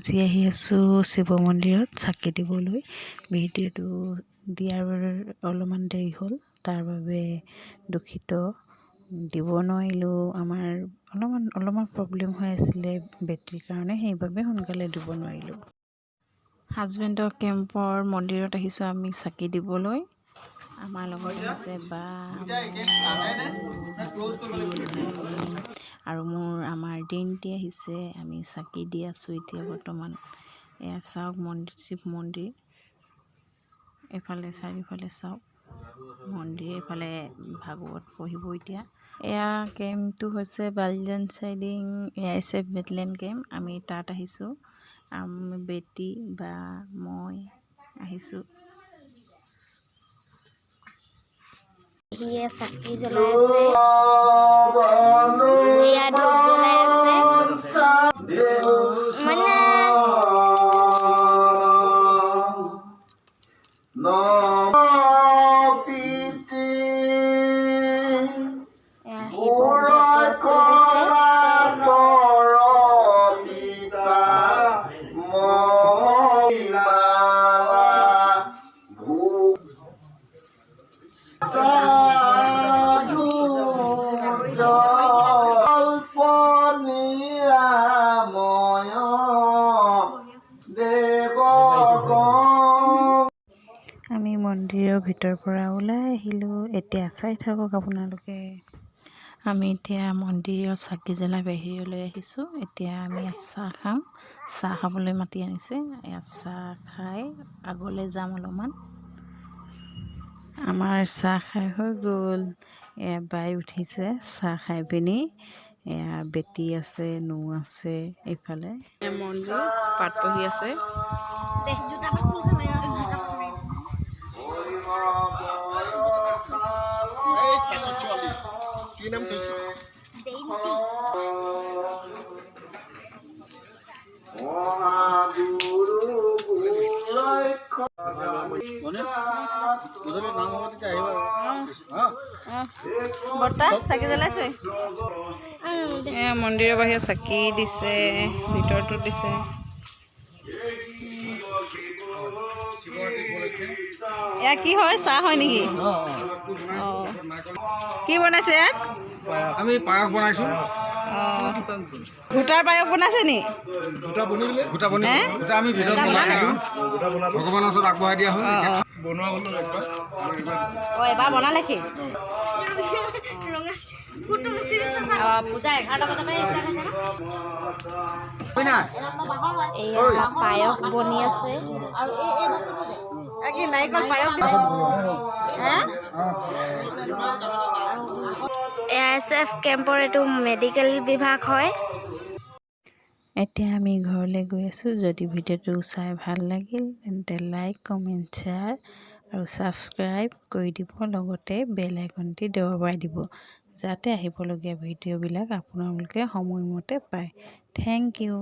আজি আহি আছোঁ শিৱ মন্দিৰত চাকি দিবলৈ। ভিডিঅ'টো দিয়াৰ অলপমান দেৰি হ'ল, তাৰ বাবে দুখিত। দিব নোৱাৰিলোঁ। আমাৰ অলপমান প্ৰব্লেম হৈ আছিলে বেটেৰীৰ কাৰণে, সেইবাবে সোনকালে দিব নোৱাৰিলোঁ। হাজবেণ্ডৰ কেম্পৰ মন্দিৰত আহিছোঁ আমি চাকি দিবলৈ। আমাৰ লগত আছে বা আৰু আমাৰ দিনটি আহিছে। আমি চাকি দি আছোঁ এতিয়া বৰ্তমান। এয়া চাওক শিৱ মন্দিৰ, এইফালে চাৰিওফালে চাওক মন্দিৰ, এইফালে ভাগৱত পঢ়িব এতিয়া। এয়া কেম্পটো হৈছে Balijan siding AISF battalion camp. আমি তাত আহিছোঁ, আমি বেটি বা মই আহিছোঁ। চাকি জ্বলাই আছে, এয়া ধূপ জ্বলাই আছে, মানে আমি মন্দিৰৰ ভিতৰৰ পৰা ওলাই আহিলোঁ। এতিয়া চাই থাকক আপোনালোকে। আমি এতিয়া মন্দিৰৰ চাকি জ্বলাই বাহিৰলৈ আহিছোঁ। এতিয়া আমি চাহ খাম। চাহ খাবলৈ মাতি আনিছে। ইয়াত চাহ খাই আগলৈ যাম অলপমান। আমাৰ চাহ খাই হৈ গ'ল। এয়া বাই উঠিছে চাহ খাই পিনি। এয়া বেটি আছে, নৌ আছে এইফালে। মন্দিৰ পাত পঢ়ি আছে। চাকি জ্বলাইছে। মন্দিৰৰ বাহিৰত চাকি দিছে, ভিতৰতো দিছে। এয়া কি হয়, চাহ হয় নেকি? কি বনাইছে ইয়াত? আমি পায়স বনাইছো। ভূটাৰ পায়স বনাইছে নি? আমি ভিতৰত বনাইছিলো, ভগৱানৰ ওচৰত আগবঢ়াই দিয়া হ'ল। বনোৱা হ'ল এবাৰ বনালেহি। পূজা 11টা বজাৰ পৰা ষ্টাৰ্ট হৈছে ন? এয়া পায়স বনি আছে। নাৰিকল পায়স AISF কেম্পৰ এইটো মেডিকেল বিভাগ হয়। এতিয়া আমি ঘৰলৈ গৈ আছোঁ। যদি ভিডিঅ'টো চাই ভাল লাগিল তেন্তে লাইক, কমেণ্ট, শ্বেয়াৰ আৰু ছাবস্ক্ৰাইব কৰি দিব। লগতে বেল আইকনটি দবাই দিব, যাতে আহিবলগীয়া ভিডিঅ'বিলাক আপোনালোকে সময়মতে পায়। Thank U.